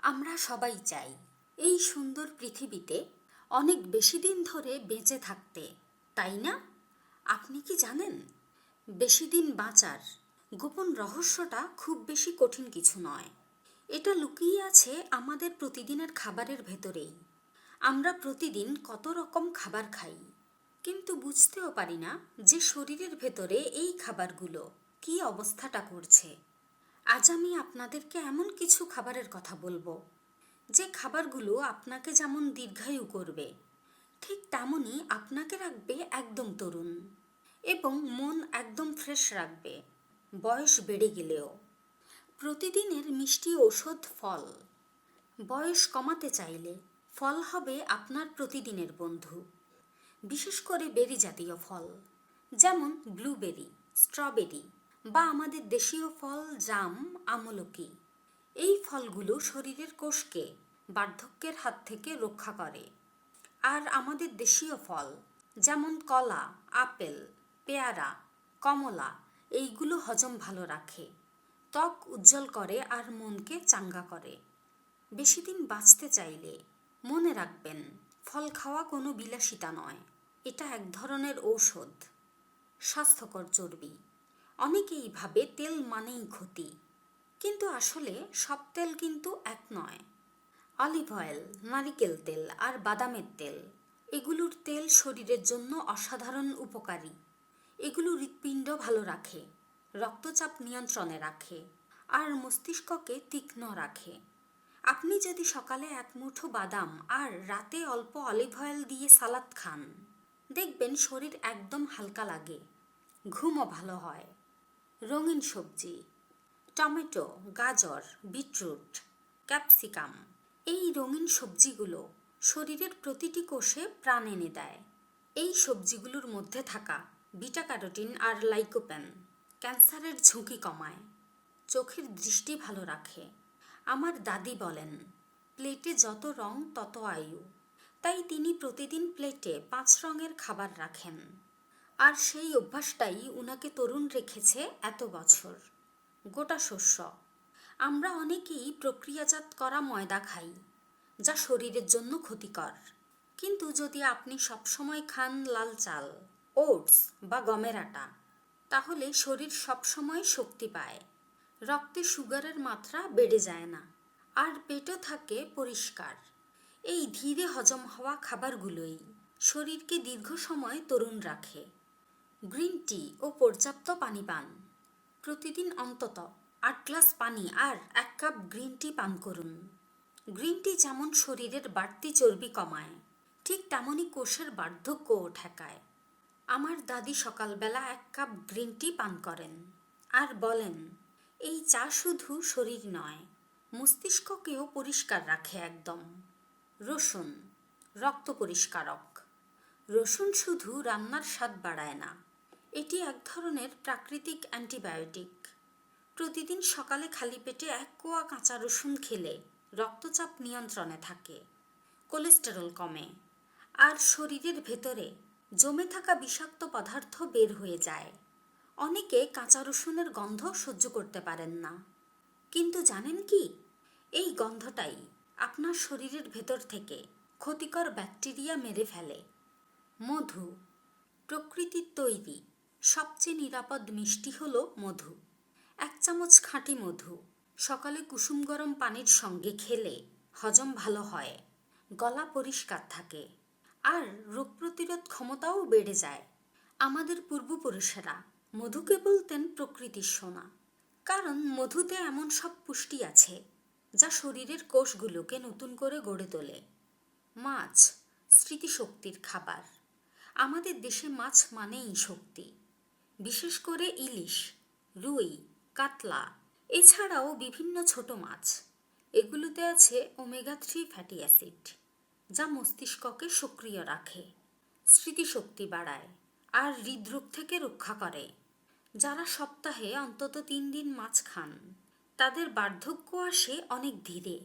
আমরা সবাই চাই এই সুন্দর পৃথিবীতে অনেক বেশি দিন ধরে বেঁচে থাকতে, তাই না? আপনি কি জানেন, বেশি দিন বাঁচার গোপন রহস্যটা খুব বেশি কঠিন কিছু নয়। এটা লুকিয়ে আছে আমাদের প্রতিদিনের খাবারের ভেতরেই। আমরা প্রতিদিন কত রকম খাবার খাই, কিন্তু বুঝতেও পারি না যে শরীরের ভেতরে এই খাবারগুলো কী অবস্থাটা করছে। আজ আমি আপনাদেরকে এমন কিছু খাবারের কথা বলবো যে খাবারগুলো আপনাকে যেমন দীর্ঘায়ু করবে, ঠিক তেমনই আপনাকে রাখবে একদম তরুণ এবং মন একদম ফ্রেশ রাখবে বয়স বেড়ে গেলেও। প্রতিদিনের মিষ্টি ঔষধ ফল। বয়স কমাতে চাইলে ফল হবে আপনার প্রতিদিনের বন্ধু। বিশেষ করে বেরি জাতীয় ফল, যেমন ব্লুবেরি, স্ট্রবেরি বা আমাদের দেশীয় ফল জাম, আমলকি। এই ফলগুলো শরীরের কোষকে বার্ধক্যের হাত থেকে রক্ষা করে। আর আমাদের দেশীয় ফল যেমন কলা, আপেল, পেয়ারা, কমলা, এইগুলো হজম ভালো রাখে, ত্বক উজ্জ্বল করে আর মনকে চাঙ্গা করে। বেশি দিন বাঁচতে চাইলে মনে রাখবেন, ফল খাওয়া কোনো বিলাসিতা নয়, এটা এক ধরনের ঔষধ। স্বাস্থ্যকর চর্বি। অনেকেই ভাবে তেল মানেই ক্ষতি, কিন্তু আসলে সব তেল কিন্তু এক নয়। অলিভ অয়েল, নারিকেল তেল আর বাদামের তেল, এগুলোর তেল শরীরের জন্য অসাধারণ উপকারী। এগুলো হৃৎপিণ্ড ভালো রাখে, রক্তচাপ নিয়ন্ত্রণে রাখে আর মস্তিষ্ককে তীক্ষ্ণ রাখে। আপনি যদি সকালে এক মুঠো বাদাম আর রাতে অল্প অলিভ অয়েল দিয়ে সালাদ খান, দেখবেন শরীর একদম হালকা লাগে, ঘুমও ভালো হয়। রঙিন সবজি। টমেটো, গাজর, বিটরুট, ক্যাপসিকাম, এই রঙিন সবজিগুলো শরীরের প্রতিটি কোষে প্রাণ এনে দেয়। এই সবজিগুলোর মধ্যে থাকা বিটা ক্যারোটিন আর লাইকোপেন ক্যান্সারের ঝুঁকি কমায়, চোখের দৃষ্টি ভালো রাখে। আমার দাদি বলেন, প্লেটে যত রং তত আয়ু। তাই তিনি প্রতিদিন প্লেটে 5 রঙের খাবার রাখেন, আর সেই অভ্যাসটাই উনাকে তরুণ রেখেছে এত বছর। গোটা শস্য। আমরা অনেকেই প্রক্রিয়াজাত করা ময়দা খাই, যা শরীরের জন্য ক্ষতিকর। কিন্তু যদি আপনি সবসময় খান লাল চাল, ওটস বা গমের আটা, তাহলে শরীর সবসময় শক্তি পায়, রক্তে সুগারের মাত্রা বেড়ে যায় না, আর পেটও থাকে পরিষ্কার। এই ধীরে হজম হওয়া খাবারগুলোই শরীরকে দীর্ঘ সময় তরুণ রাখে। গ্রিন টি ও পর্যাপ্ত পানি পান। প্রতিদিন অন্তত 8 গ্লাস পানি আর 1 কাপ গ্রিন টি পান করুন। গ্রিন টি যেমন শরীরের বাড়তি চর্বি কমায়, ঠিক তেমনই কোষের বার্ধক্যও ঠেকায়। আমার দাদি সকালবেলা 1 কাপ গ্রিন টি পান করেন আর বলেন, এই চা শুধু শরীর নয়, মস্তিষ্ককেও পরিষ্কার রাখে একদম। রসুন, রক্ত পরিষ্কারক। রসুন শুধু রান্নার স্বাদ বাড়ায় না, এটি এক ধরনের প্রাকৃতিক অ্যান্টিবায়োটিক। প্রতিদিন সকালে খালি পেটে 1 কোয়া কাঁচা রসুন খেলে রক্তচাপ নিয়ন্ত্রণে থাকে, কোলেস্টেরল কমে, আর শরীরের ভেতরে জমে থাকা বিষাক্ত পদার্থ বের হয়ে যায়। অনেকে কাঁচা রসুনের গন্ধ সহ্য করতে পারেন না, কিন্তু জানেন কি, এই গন্ধটাই আপনার শরীরের ভেতর থেকে ক্ষতিকর ব্যাকটেরিয়া মেরে ফেলে। মধু, প্রকৃতির তৈরি সবচেয়ে নিরাপদ মিষ্টি হলো মধু। 1 চামচ খাঁটি মধু সকালে কুসুম গরম পানির সঙ্গে খেলে হজম ভালো হয়, গলা পরিষ্কার থাকে, আর রোগ প্রতিরোধ ক্ষমতাও বেড়ে যায়। আমাদের পূর্বপুরুষেরা মধুকে বলতেন প্রকৃতির সোনা, কারণ মধুতে এমন সব পুষ্টি আছে যা শরীরের কোষগুলোকে নতুন করে গড়ে তোলে। মাছ, স্মৃতিশক্তির খাবার। আমাদের দেশে মাছ মানেই শক্তি, বিশেষ করে ইলিশ, রুই, কাতলা, এছাড়াও বিভিন্ন ছোট মাছ। এগুলোতে আছে ওমেগা-3 ফ্যাটি অ্যাসিড, যা মস্তিষ্ককে সক্রিয় রাখে, স্মৃতিশক্তি বাড়ায় আর হৃদরোগ থেকে রক্ষা করে। যারা সপ্তাহে অন্তত 3 দিন মাছ খান, তাদের বার্ধক্য আসে অনেক ধীরে,